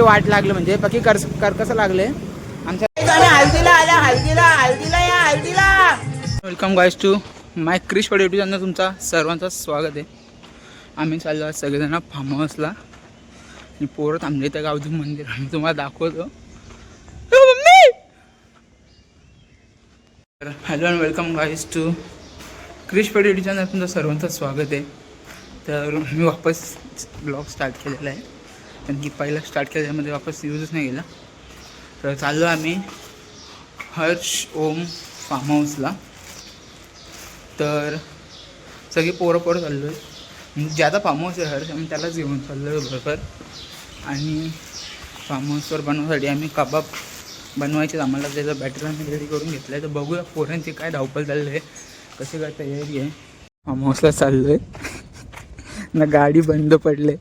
वाट लागलं म्हणजे पक्की कसं लागले आमच्या हल्दीला. वेलकम गाईज टू माय क्रिश पड युट्यूब चॅनल. तुमचा सर्वांचं स्वागत आहे. आम्ही चाललो आज सगळेजण फार्म हाऊसला आणि पोरं थांबले त्या गावचं मंदिर आम्ही तुम्हाला दाखवतो. Hello and welcome guys to Krish पड युट्यूब चॅनल. तुमचं सर्वांचं स्वागत आहे. तर मी वापस ब्लॉग स्टार्ट केलेला आहे कारण की पहिला स्टार्ट केल्यामध्ये वापस यूजच नाही गेला. तर चाललो आम्ही हर्ष ओम फार्म हाऊसला. तर सगळी पोरं चाललो आहे. ज्यादा फार्म हाऊस आहे हर्ष, आम्ही त्यालाच घेऊन चाललो आहे बरोबर. आणि फार्म हाऊसवर बनवण्यासाठी आम्ही कबाब बनवायचे आम्हाला त्याचं बॅटर आम्ही रेडी करून घेतलं आहे. तर बघूया पोरांची काय धावपळ चालली आहे, कशी काय तयारी आहे. फार्म हाऊसला चाललो आहे ना, गाडी बंद पडले.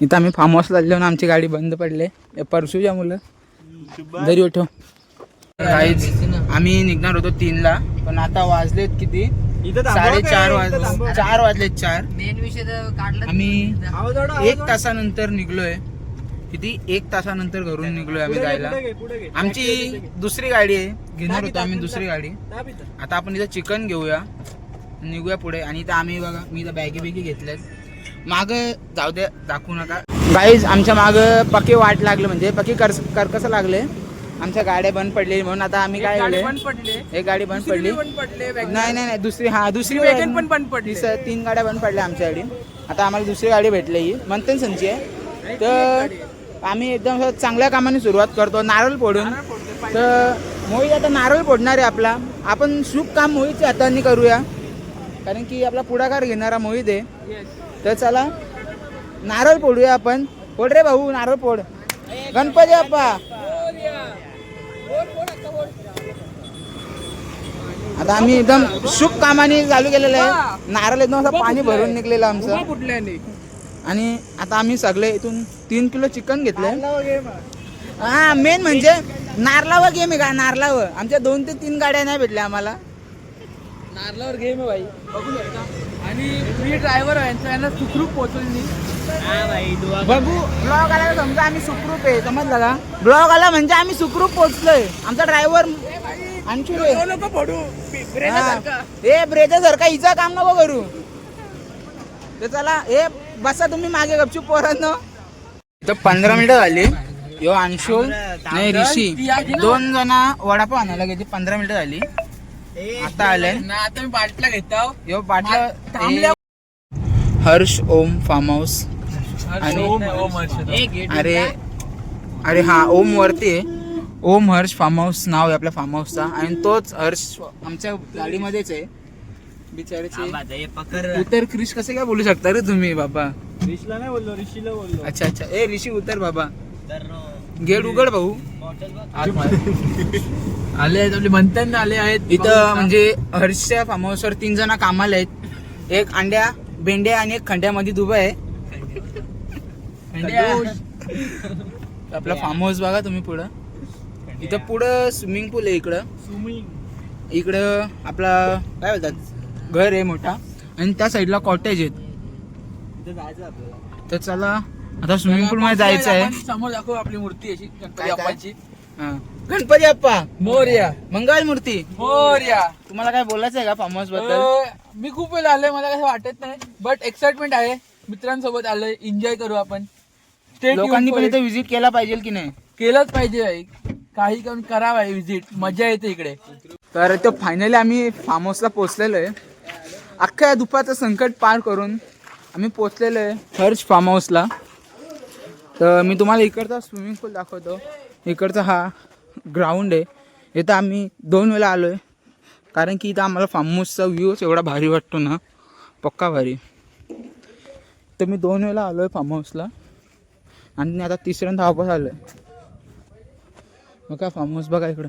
इथं आम्ही फार्म हाऊसला चाललो ना, आमची गाडी बंद पडले. परसूच्या मुलं घरी उठव. काहीच आम्ही निघणार होतो 3ला, पण आता वाजलेत किती 4:30 वाजलेत 4. मेन विषय काढला. आम्ही 1 तासानंतर निघलोय. किती 1 तासानंतर घरून निघलोय आम्ही जायला. आमची दुसरी गाडी आहे, घेणार होतो आम्ही दुसरी गाडी. आता आपण इथं चिकन घेऊया, निघूया पुढे. आणि इथं आम्ही बघा, मी इथं बॅगी घेतल्यात. माग जाऊ द्या, दाखवू नका गाईज. आमच्या माग पक्की वाट लागलं म्हणजे पक्की कसं लागले. आमच्या गाड्या बंद पडली म्हणून आता आम्ही काय केले, एक गाडी बंद पडली. नाही दुसरी वॅगन पण बंद पडली. 3 गाड्या बंद पडल्या आमच्या गाडी. आता आम्हाला दुसरी गाडी भेटली, ही मंथन संची आहे. तर आम्ही एकदम चांगल्या कामाने सुरुवात करतो, नारळ फोडून. तर मोहित आता नारळ फोडणार आहे आपला. आपण शुभ काम मोहितच्या हाताने करूया कारण की आपला पुढाकार घेणारा मोहित आहे. तर चला नारळ फोडूया आपण. फोड रे भाऊ, नारळ फोड. गणपती बाप्पा. आता आम्ही एकदम शुभ कामाने चालू केलेलं आहे. नारळ एकदम असं पाणी भरून निघलेलं आमचं. आणि आता आम्ही सगळे इथून 3 किलो चिकन घेतलंय. हा मेन म्हणजे नारळावर गेम आहे का, नारळावर. आमच्या 2 ते 3 गाड्या नाही भेटल्या आम्हाला. नारळावर गेम आहे भाई, बघू शकता. आणि मी ड्रायव्हर आहे, यांना सुखरूप पोहोचवली. बघू ब्लॉग आला समजा आम्ही सुखरूप आहे, समजलं का. ब्लॉग आला म्हणजे आम्ही सुखरूप पोहोचलोय. आमचा ड्रायव्हर अंशुल ब्रेजा सारखा हिचा काम नको करू. तर चला हे बसा तुम्ही मागे गपचूप पोरांनो. तर 15 मिनिटं झाली. यो अंशुल नाही ऋषी 2 जण वडापाव आणायला गेले. 15 मिनिटं झाली, आता आले. आता मी बाटला घेतो. यो बाटला हर्ष ओम फार्म हाऊस. आणि अरे हा ओम वरती आहे. ओम हर्ष फार्म हाऊस नाव आहे आपल्या फार्म हाऊसचा. आणि तोच हर्ष आमच्या गाडीमध्येच आहे बिचाराचे. उतर क्रिश कसे काय बोलू शकता रे तुम्ही बाबा. ऋषीला नाही बोललो, ऋषीला बोललो. अच्छा ए ऋषी उतर बाबा, गेट उघड भाऊ. आले आहेत आपले म्हणतात ना, आले आहेत इथं. म्हणजे हर्षच्या फार्म हाऊसवर 3 जण कामाला आहेत. एक अंड्या भेंड्या आणि एक खंड्यामध्ये दुबई आहे. आपला फार्म हाऊस बघा तुम्ही पुढं. इथं पुढं स्विमिंग पूल आहे. इकडं आपला काय बोलतात घर आहे मोठा. आणि त्या साईडला कॉटेज आहेत. तर चला आता स्विमिंग पूल मध्ये जायचं आहे. समोर दाखव आपली मूर्ती अशी गणपती बाप्पाची. गणपती बाप्पा मोरया, मंगल मूर्ती मोरया. तुम्हाला काय बोलायचं आहे का फार्म हाऊस बद्दल. मी खूप वेळ आलोय, मला कसं वाटत नाही, बट एक्साइटमेंट आहे. मित्रांसोबत आलोय, एन्जॉय करू आपण. लोकांनी पण इथे व्हिजिट केला पाहिजे की नाही. केलंच पाहिजे, काही करून करावं आहे व्हिजिट, मजा येते इकडे. तर तो फायनली आम्ही फार्म हाऊसला पोहोचलेलो आहे. अख्ख्या दुपारचं संकट पार करून आम्ही पोहोचलेलो आहे हर्ष फार्म हाऊसला. तर मी तुम्हाला इकडचा स्विमिंग पूल दाखवतो. इकडचा हा ग्राउंड आहे. इथं आम्ही 2 वेळा आलो आहे कारण की इथं आम्हाला फार्म हाऊसचा व्ह्यूच एवढा भारी वाटतो ना, पक्का भारी. तर मी 2 वेळा आलो आहे फार्म हाऊसला आणि आता 3ऱ्यांदा वापस आलो आहे. मग काय फार्म हाऊस बघा इकडं.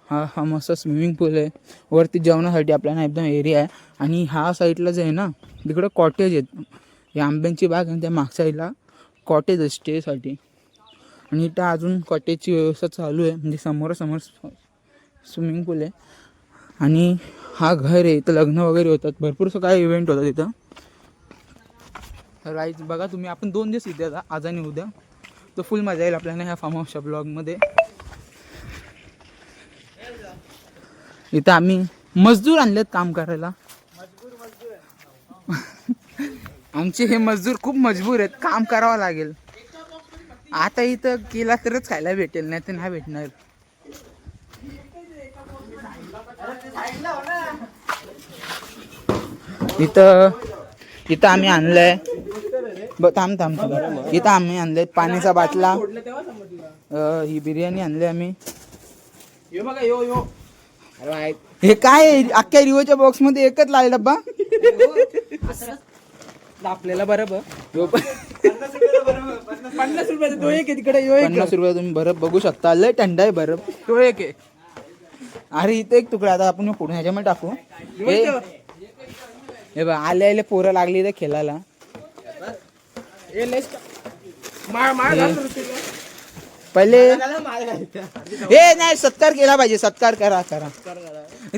हा फार्म हाऊसचा स्विमिंग पूल आहे. वरती जेवणासाठी आपल्याला एकदम एरिया आहे. आणि हा साईडला जे आहे ना, तिकडं कॉटेज आहेत. ही आंब्यांची बाग आहे, त्या मागच्या साईडला कॉटेज आहे स्टेसाठी. आणि इथं अजून कॉटेजची व्यवस्था चालू आहे. म्हणजे समोरासमोर स्विमिंग पूल आहे आणि हा घर आहे. इथं लग्न वगैरे होतात, भरपूरसं काय इव्हेंट होतात इथं. राईट बघा तुम्ही, आपण 2 दिवस इथे आता, आज आणि उद्या. तर फुल मजा येईल आपल्याला ह्या फार्म हाऊसच्या ब्लॉगमध्ये. इथं आम्ही मजदूर आणलेत काम करायला. आमचे हे मजदूर खूप मजबूर आहेत, काम करावं लागेल. आता इथं केला तरच खायला भेटेल, नाही तर नाही भेटणार. इथं आम्ही आणलंय थांब इथं आम्ही आणलंय पाण्याचा बाटला, ही बिर्याणी आणली आम्ही. हे काय आहे? अख्ख्या रिओच्या बॉक्स मध्ये एकच लाल डब्बा. आपल्याला बरोबर 50 रुपयाचा तो एक आहे तिकडे. 50 रुपये तुम्ही बरफ बघू शकता, लय थंड आहे बरफ. तो एक आहे. अरे इथे एक तुकडा, आता आपण पुढे ह्याच्यामध्ये टाकू. हे बघ आले पोरं लागली इथे खेळायला. पहिले हे नाही, सत्कार केला पाहिजे, सत्कार करा.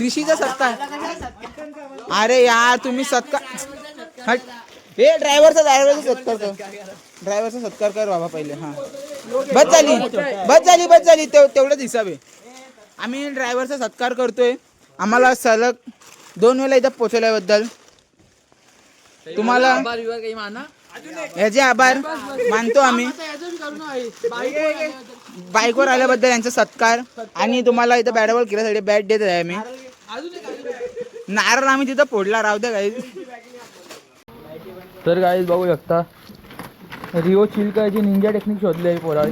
ऋषीचा सत्कार. अरे यार तुम्ही सत्कार, हे ड्रायव्हरचा सत्कार कर बाबा पहिले. हा बस झाली तेवढंच हिसाब आहे. आम्ही ड्रायव्हरचा सत्कार करतोय, आम्हाला सलग 2 वेळा इथं पोहोचवल्याबद्दल तुम्हाला याचे आभार मानतो आम्ही. बाईकवर आल्याबद्दल यांचा सत्कार, आणि तुम्हाला इथं बॅट बॉल खेळण्यासाठी बॅट देत आहे आम्ही. नारळ आम्ही तिथं फोडला, राहू द्या गाईज. तर गाईज बघू शकता, रिओ चिलकाची निंजा टेक्निक शोधली आहे पोराळी.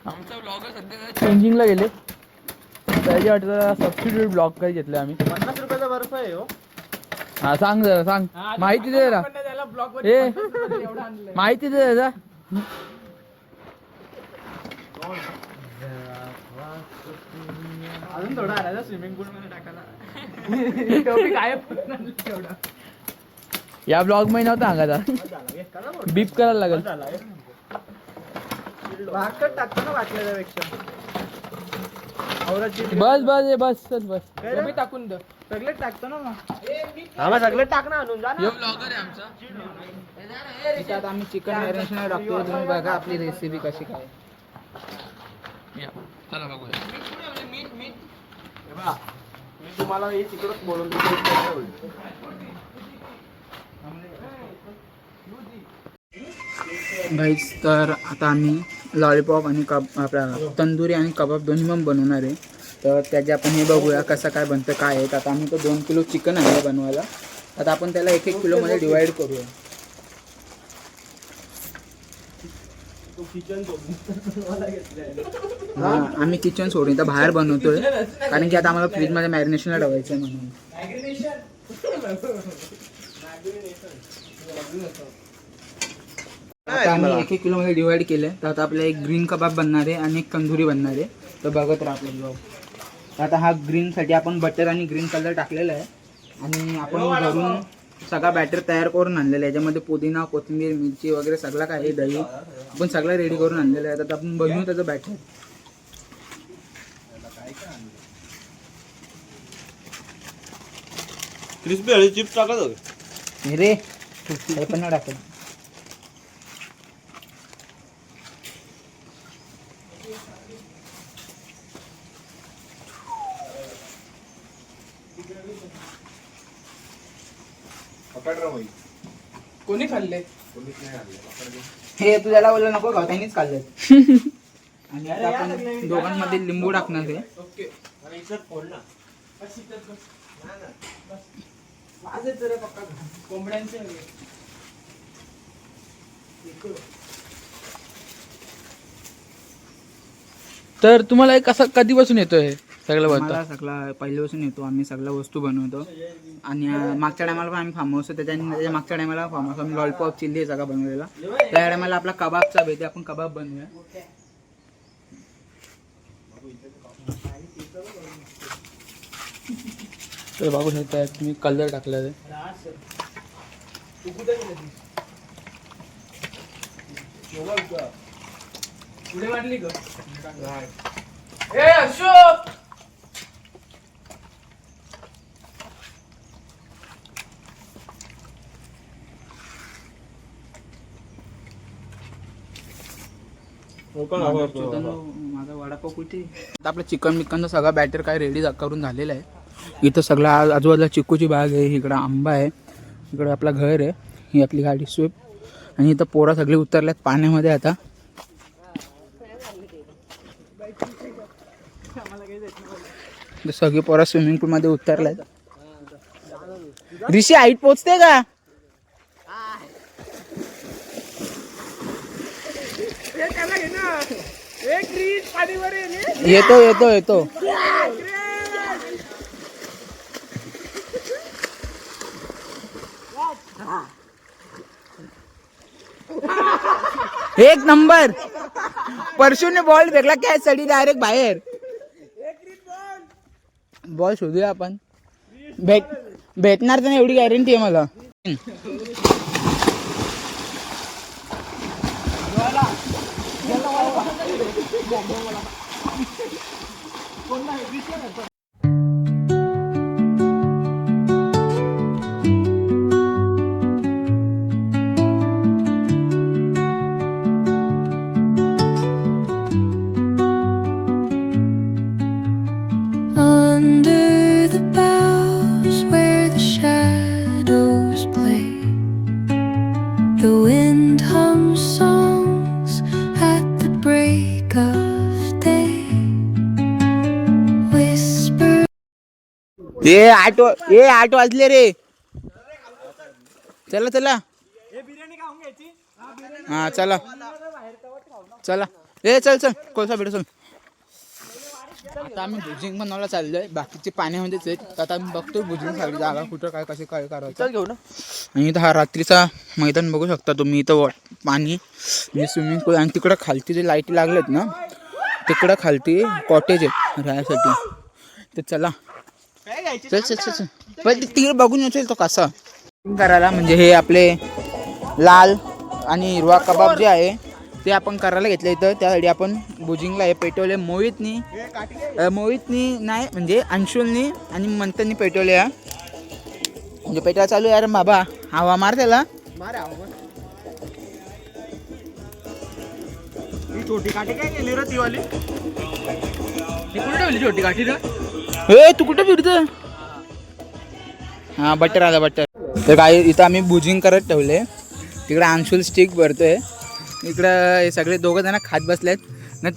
आमचा ब्लॉगर सध्या चेंजिंगला गेले, त्याच्या वाटतं सबस्टिट्यूट ब्लॉग काही घेतले आम्ही. 50 रुपयाचा बर्फ आहे हो. हा सांग जरा, सांग माहिती दे जरा, माहिती दे जरा. अजून थोडा आला स्विमिंग पूल मध्ये टाकायला. या ब्लॉग मध्ये नव्हता सांगायचा, बीप करायला लागेल. भाकट टाकतो ना वाटल्यापेक्षा. बस मी टाकून दे, सगळे टाकतो ना मग. हा सगळे टाक ना, आणून जा ना. ब्लॉगर आहे आमचा. आता आम्ही चिकन मॅरिनेशन टाकतो, तुम्ही बघा आपली रेसिपी कशी काय. चला बघूया. मी तुम्हाला हे तिकडच बोलून गाईज, तर आता आम्ही लॉलीपॉप आणि आपला तंदुरी आणि कबाब दोन्ही पण बनवणार आहे. तर त्याचे आपण हे बघूया कसं काय बनतं काय आहे. आता आम्ही तो 2 किलो चिकन आहे बनवायला. आता आपण त्याला 1-1 किलोमध्ये डिवाइड करूया. आम्ही किचन सोडून तर बाहेर बनवतोय, कारण की आता आम्हाला फ्रीजमध्ये मॅरिनेशनला ठेवायचं आहे म्हणून. आता आम्ही 1-1 किलोमध्ये डिवाइड केलं. तर आता आपल्याला एक ग्रीन कबाब बनणार आहे आणि एक तंदुरी बनणार आहे. तर बघत राहा आपलं ब्लॉग. आता हा ग्रीनसाठी आपण बटर आणि ग्रीन कलर टाकलेला आहे, आणि आपण घरून सगळा बॅटर तयार करून आणलेला आहे. याच्यामध्ये पुदिना, कोथिंबीर, मिरची वगैरे सगळं काय आहे, दही आपण सगळं रेडी करून आणलेलं आहे. आता आपण बनवू त्याचं बॅटर. क्रिस्पी हळदी चिप्स टाकत होते. हे रे हे पण नाही टाकलं. कोणी खाल्ले? हे तू त्याला बोललं नको खाऊ, त्यांनीच खाल्लं. आणि आता आपण दोघांमध्ये लिंबू टाकणार आहे. तर तुम्हाला एक कसं कधीपासून येतोय सगळं बनतं? मला सगळा पहिल्यापासून येतो. आम्ही सगळ्या वस्तू बनवतो. आणि मागच्या टायमाला पण आम्ही फार्म हाऊस, त्याच्या मागच्या टायमाला फार्म हाऊस आम्ही लॉलीपॉप, चिल्ली सगळा बनवलेला. त्या टायमाला आपला कबाबचा भेटे, आपण कबाब बनवूया. तर बघू शकता तुम्ही कलर टाकला पुढे वाटली ग ए अशोक माझा वडापाव कुठे आता आपलं चिकन बिकनचं सगळं बॅटर काय रेडी करून झालेलं आहे इथं सगळं आजूबाजूला चिकूची बाग आहे इकडं आंबा आहे इकडं आपलं घर आहे ही आपली गाडी स्विफ्ट आणि इथं पोरं सगळी उतरल्यात पाण्यामध्ये आता सगळी पोरं स्विमिंग पूल मध्ये उतरल्यात ऋषी हाईट पोचते का येतो येतो येतो एक नंबर परशूने बॉल फेकला काय सडी डायरेक्ट बाहेर बॉल शोधूया आपण भेटणार तर नाही एवढी गॅरंटी आहे मला Under the boughs where the shadows play, the wind hums songs at the break of day. Whisper. ये 8 वाजले रे चला चला हा चला चला ए चल चल कोळसा भेट चल आता आम्ही भुजिंग बनवायला चाललोय बाकीचे पाण्यामध्येच आहेत आता आम्ही बघतोय भुजिंग सगळी जागा कुठं काय कसे काय करायचं घेऊ ना आणि इथं हा रात्रीचा मैदान बघू शकता तुम्ही इथं पाणी म्हणजे स्विमिंग पूल आणि तिकडं खालती जे लाईटी लागलेत ना तिकडं खालती कॉटेज आहे राहण्यासाठी तर चला चल चल चल चल पण तिकडे बघून येईल तो कसा करायला म्हणजे हे आपले लाल आणि हिरवा कबाब जे आहे ते आपण करायला घेतलं इथं त्यासाठी आपण भुजिंगला हे पेटवले मोहितनी नाही म्हणजे अंशुलनी आणि मंथननी पेटवले म्हणजे पेटवा चालू आहे बाबा हवा मार त्याला छोटी काठी काय केली रे ती वाली कुठे ठेवली छोटी काठी रे ए तू कुठं फिरतो हा बटर आला बटर तर काय इथं आम्ही भुजिंग करत ठेवले तिकडे अंशुल स्टिक भरतोय इकडं हे सगळे दोघं जण खात बसलेत ना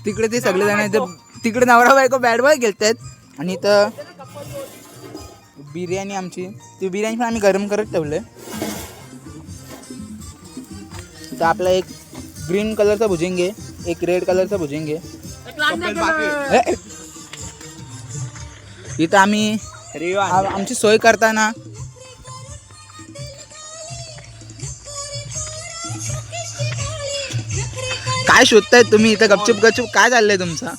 तिकडे ते सगळे जण इथं तिकडे नवरा बायको बॅट बॉल खेळतात आणि इथं बिर्याणी आमची ती बिर्याणी पण आम्ही गरम करत ठेवले इथं आपला एक ग्रीन कलरचा भुजिंग आहे एक रेड कलरचा भुजिंग आहे इथं आम्ही आमची सोय करताना काय शोधताय तुम्ही इथं गपचूप गपचूप काय चाललंय तुमचा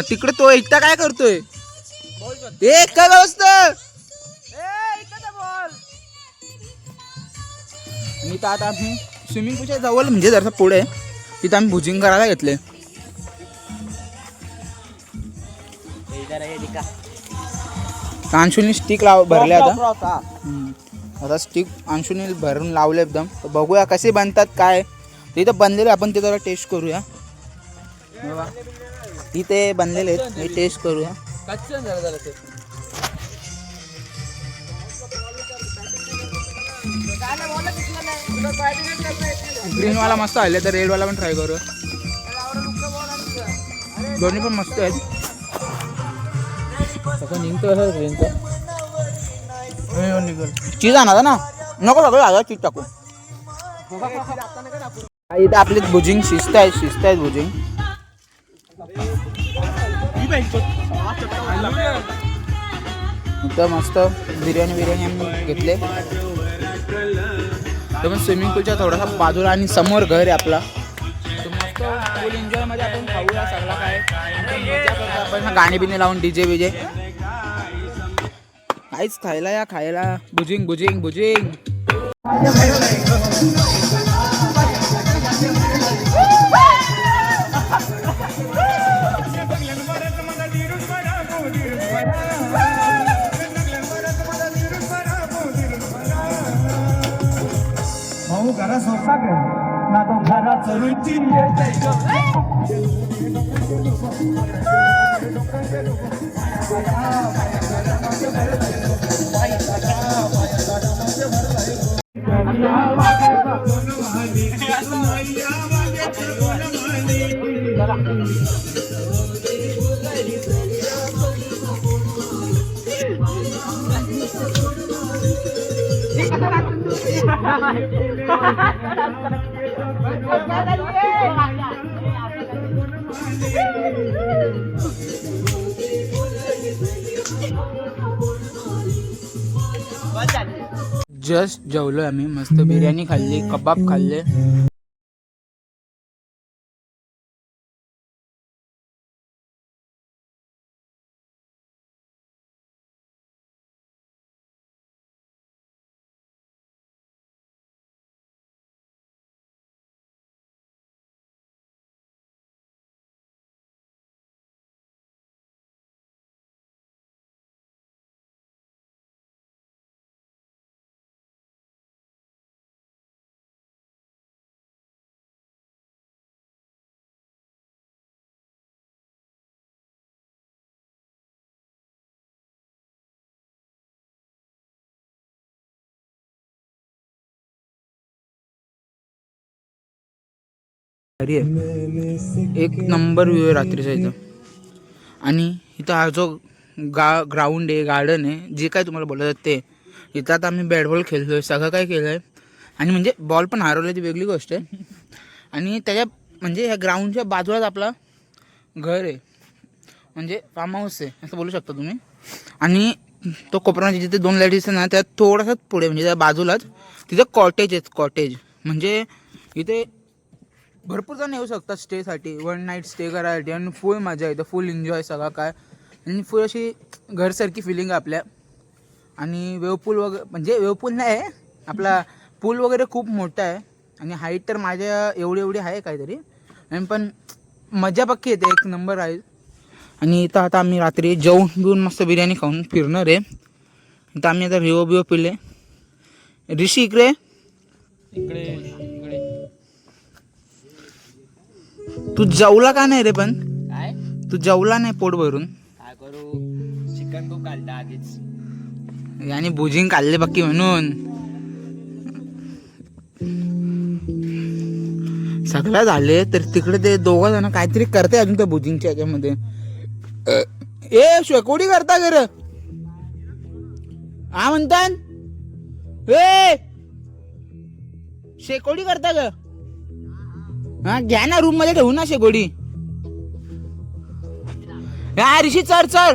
तिकडे तो एकटा काय करतोय एक काय व्यवस्था आणि इथं आता आम्ही स्विमिंग पूलच्या जवळ म्हणजे जरा पुढे तिथं आम्ही भुजिंग करायला घेतले अंशुनी स्टिक भरले आता स्टिक अंशुनी भरून लावले एकदम तर बघूया कसे बनतात काय इथं बनलेले आपण ते जरा टेस्ट करूया इथे बनलेले आहेत हे टेस्ट करूया ग्रीनवाला मस्त आले तर रेडवाला पण ट्राय करूया दोन्ही पण मस्त आहेत चीज आणा ना नको सगळं आला चीज टाकू इथं आपली भुजिंग शिस्त आहेत भुजिंग इथं मस्त बिर्याणी आम्ही घेतले तर पण स्विमिंग पूलच्या थोडासा बाजूला आणि समोर घर आहे आपला मस्त फुल एन्जॉय मध्ये आपण खाऊया सगळा काय आपण गाणे बिणे लावून डीजे बिजे काहीच खायला भुजिंग भाऊ घरा सोपा कर ना तो घरा चलूची जस्ट जेवलोय आम्ही, मस्त बिर्याणी खाल्ली, कबाब खाल्ले. भारी आहे, एक नंबर व्ह्यू आहे रात्रीचा इथं. आणि इथं हा जो ग्राउंड आहे, गार्डन आहे, जे काय तुम्हाला बोलत ते इथं आता आम्ही बॅटबॉल खेळतोय, सगळं काय केलं आहे. आणि म्हणजे बॉल पण हरवलं ती वेगळी गोष्ट आहे. आणि त्याच्या म्हणजे ह्या ग्राउंडच्या बाजूलाच आपला घर आहे, म्हणजे फार्म हाऊस आहे असं बोलू शकता तुम्ही. आणि तो कोपरा जिथे 2 लाईट दिसते ना, त्यात थोडासाच पुढे म्हणजे त्या बाजूलाच तिथं कॉटेज आहेत. कॉटेज म्हणजे इथे भरपूर जण येऊ शकतात स्टेसाठी, 1 नाईट स्टे करायसाठी. आणि फुल मजा येते, फुल एन्जॉय सगळं काय. आणि फुल अशी घरसारखी फिलिंग आहे आपल्या. आणि वेवपूल वगैरे, म्हणजे वेवपूल नाही आहे आपला, पूल वगैरे खूप मोठा आहे. आणि हाईट तर माझ्या एवढी आहे काहीतरी. आणि पण मजा पक्की येते, एक नंबर आहे. आणि इथं आता आम्ही रात्री जेवून बिवून मस्त बिर्याणी खाऊन फिरणार आहे. इथं आम्ही आता रिओ पिले. ऋषी इकडे तू जेवला का नाही रे? पण काय तू जेवला नाही पोट भरून? काय करू, चिकन खूप खाल्लं आधीच. आणि भुजिंग खाल्ले बाकी म्हणून सगळं झाले. तर तिकडे ते 2 जण काहीतरी करते अजून त्या भुजिंगच्या ह्याच्यामध्ये. ए शेकोडी करता गर हा म्हणतात, ए शेकोडी करता ग? हा घ्या ना, रूम मध्ये ठेवू ना शेकोडी. हा ऋषी चर चर,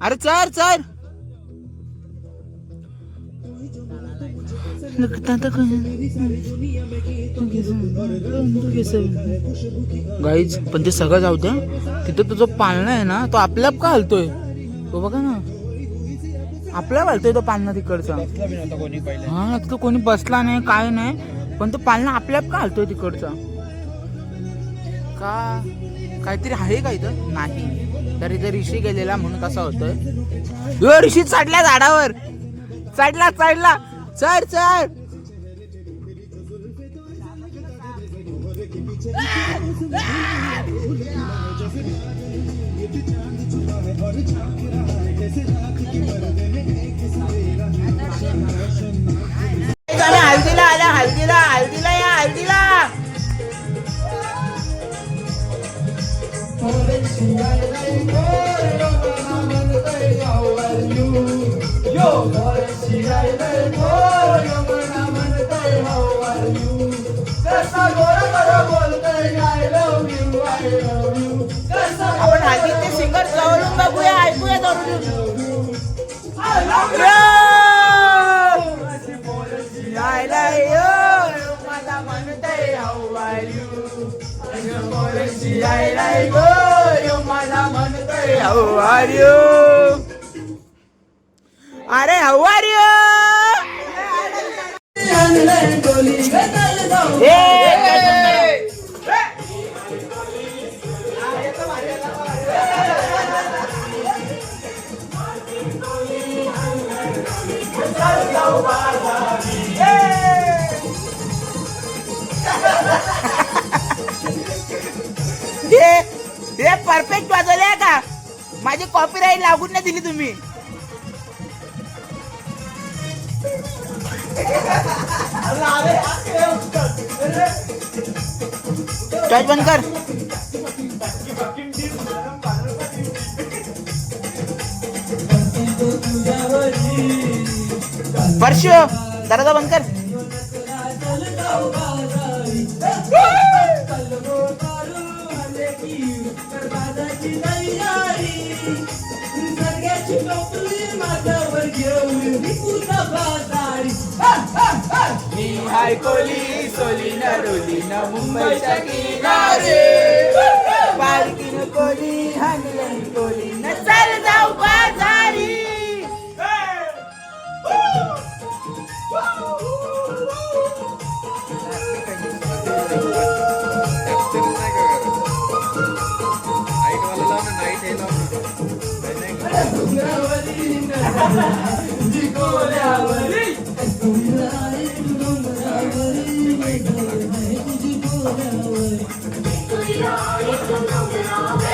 अरे चर चर. गाईज पण ते सगळं जाऊ द्या. तिथं तो जो पाळणा आहे ना, तो आपल्याप का हलतोय? तो बघा ना, आपल्या हलतोय तो पाळणा तिकडचा. हा तिथं कोणी बसला नाही, काय नाही, पण तो पाळणा आपल्याप का हलतोय तिकडचा? का काहीतरी आहे का इथं? नाही. तर इथं ऋषी गेलेला म्हणून तसा होतोय. यो ऋषी चढल्या झाडावर, चढला चढला, चढ चढ. हल्दीला आल्या, हल्दीला हल्दीला या हल्दीला. आपण हल्दीचे सिंगर जवळून बघूया, ऐकूया जवळून. अरे how are you? हे परफेक्ट वाजवले का? माझी कॉपीराईट लागून नाही दिली तुम्ही. टॉर्च बंद कर. परशु दरवाजा बंद कर. मी हाय कोली सोली न डोली न मुंबईच्या किनारे पालखीन कोली हानलन कोली न चल जाऊ बाजारी. Thank you.